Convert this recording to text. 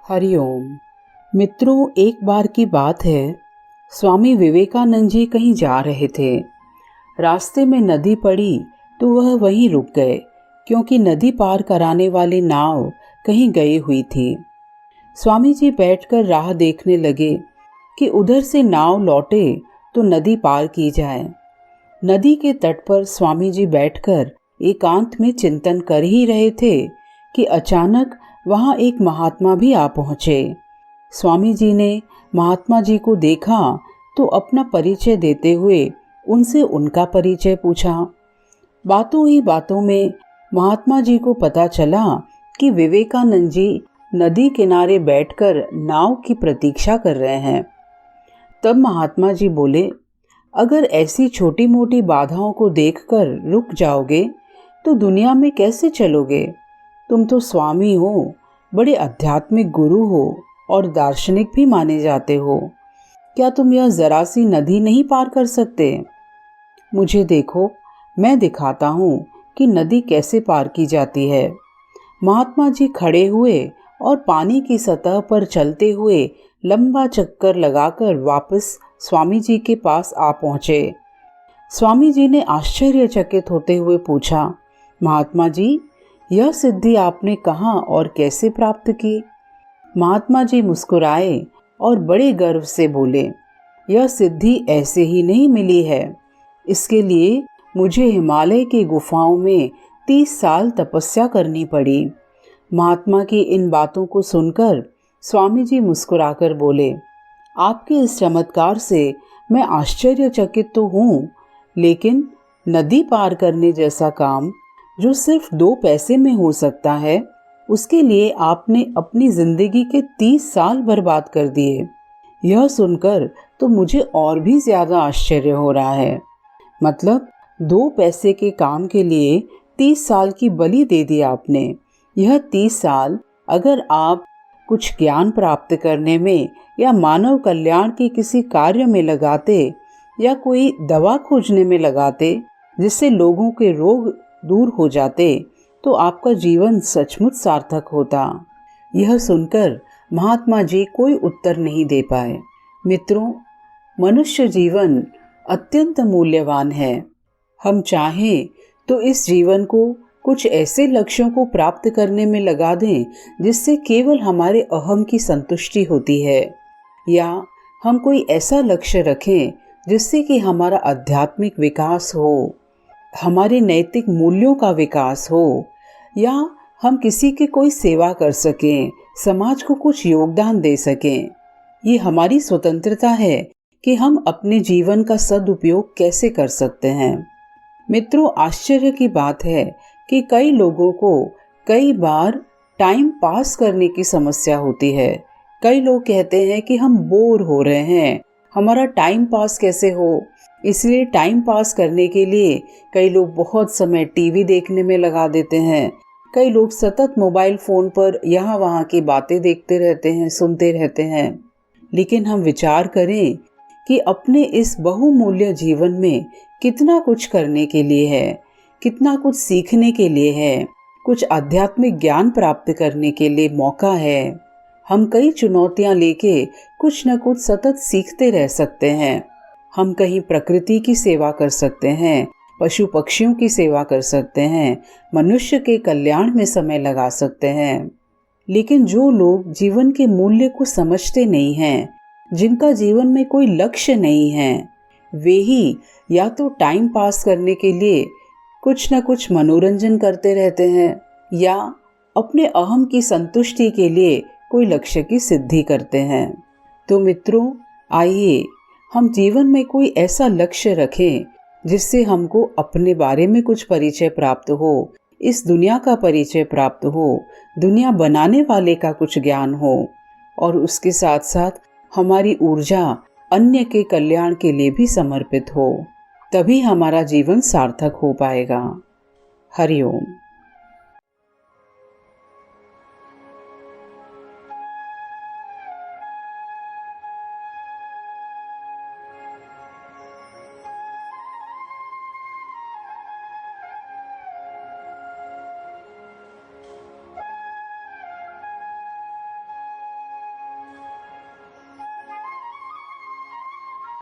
हरिओम। मित्रों, एक बार की बात है, स्वामी विवेकानंद जी कहीं जा रहे थे। रास्ते में नदी पड़ी तो वह वहीं रुक गए, क्योंकि नदी पार कराने वाली नाव कहीं गई हुई थी। स्वामी जी बैठकर राह देखने लगे कि उधर से नाव लौटे तो नदी पार की जाए। नदी के तट पर स्वामी जी बैठकर एकांत में चिंतन कर ही रहे थे कि अचानक वहां एक महात्मा भी आ पहुंचे। स्वामी जी ने महात्मा जी को देखा तो अपना परिचय देते हुए उनसे उनका परिचय पूछा। बातों ही बातों में महात्मा जी को पता चला कि विवेकानंद जी नदी किनारे बैठकर नाव की प्रतीक्षा कर रहे हैं। तब महात्मा जी बोले, अगर ऐसी छोटी मोटी बाधाओं को देखकर रुक जाओगे तो दुनिया में कैसे चलोगे? तुम तो स्वामी हो, बड़े आध्यात्मिक गुरु हो और दार्शनिक भी माने जाते हो। क्या तुम यह जरा सी नदी नहीं पार कर सकते? मुझे देखो, मैं दिखाता हूँ कि नदी कैसे पार की जाती है। महात्मा जी खड़े हुए और पानी की सतह पर चलते हुए लंबा चक्कर लगाकर वापस स्वामी जी के पास आ पहुँचे। स्वामी जी ने आश्चर्यचकित होते हुए पूछा, महात्मा जी, यह सिद्धि आपने कहाँ और कैसे प्राप्त की? महात्मा जी मुस्कुराए और बड़े गर्व से बोले, यह सिद्धि ऐसे ही नहीं मिली है। इसके लिए मुझे हिमालय की गुफाओं में 30 साल तपस्या करनी पड़ी। महात्मा की इन बातों को सुनकर स्वामी जी मुस्कुराकर बोले, आपके इस चमत्कार से मैं आश्चर्यचकित तो हूँ, लेकिन नदी पार करने जैसा काम जो सिर्फ 2 पैसे में हो सकता है, उसके लिए आपने अपनी जिंदगी के 30 साल बर्बाद कर दिए। यह सुनकर तो मुझे और भी ज्यादा आश्चर्य हो रहा है। मतलब 2 पैसे के काम के लिए 30 साल की बलि दे दी आपने। यह 30 साल अगर आप कुछ ज्ञान प्राप्त करने में या मानव कल्याण के किसी कार्य में लगाते या कोई दवा खोजने में लगाते जिससे लोगों के रोग दूर हो जाते, तो आपका जीवन सचमुच सार्थक होता। यह सुनकर महात्मा जी कोई उत्तर नहीं दे पाए। मित्रों, मनुष्य जीवन अत्यंत मूल्यवान है। हम चाहें तो इस जीवन को कुछ ऐसे लक्ष्यों को प्राप्त करने में लगा दें जिससे केवल हमारे अहम की संतुष्टि होती है, या हम कोई ऐसा लक्ष्य रखें जिससे कि हमारा आध्यात्मिक विकास हो, हमारे नैतिक मूल्यों का विकास हो, या हम किसी की कोई सेवा कर सकें, समाज को कुछ योगदान दे सकें। ये हमारी स्वतंत्रता है कि हम अपने जीवन का सदुपयोग कैसे कर सकते हैं। मित्रों, आश्चर्य की बात है कि कई लोगों को कई बार टाइम पास करने की समस्या होती है। कई लोग कहते हैं कि हम बोर हो रहे हैं, हमारा टाइम पास कैसे हो। इसलिए टाइम पास करने के लिए कई लोग बहुत समय टीवी देखने में लगा देते हैं। कई लोग सतत मोबाइल फोन पर यहाँ वहाँ की बातें देखते रहते हैं, सुनते रहते हैं। लेकिन हम विचार करें कि अपने इस बहुमूल्य जीवन में कितना कुछ करने के लिए है, कितना कुछ सीखने के लिए है, कुछ आध्यात्मिक ज्ञान प्राप्त करने के लिए मौका है। हम कई चुनौतियां लेके कुछ न कुछ सतत सीखते रह सकते हैं। हम कहीं प्रकृति की सेवा कर सकते हैं, पशु पक्षियों की सेवा कर सकते हैं, मनुष्य के कल्याण में समय लगा सकते हैं। लेकिन जो लोग जीवन के मूल्य को समझते नहीं हैं, जिनका जीवन में कोई लक्ष्य नहीं है, वे ही या तो टाइम पास करने के लिए कुछ न कुछ मनोरंजन करते रहते हैं, या अपने अहम की संतुष्टि के लिए कोई लक्ष्य की सिद्धि करते हैं। तो मित्रों, आइए हम जीवन में कोई ऐसा लक्ष्य रखें जिससे हमको अपने बारे में कुछ परिचय प्राप्त हो, इस दुनिया का परिचय प्राप्त हो, दुनिया बनाने वाले का कुछ ज्ञान हो, और उसके साथ साथ हमारी ऊर्जा अन्य के कल्याण के लिए भी समर्पित हो। तभी हमारा जीवन सार्थक हो पाएगा। हरिओम।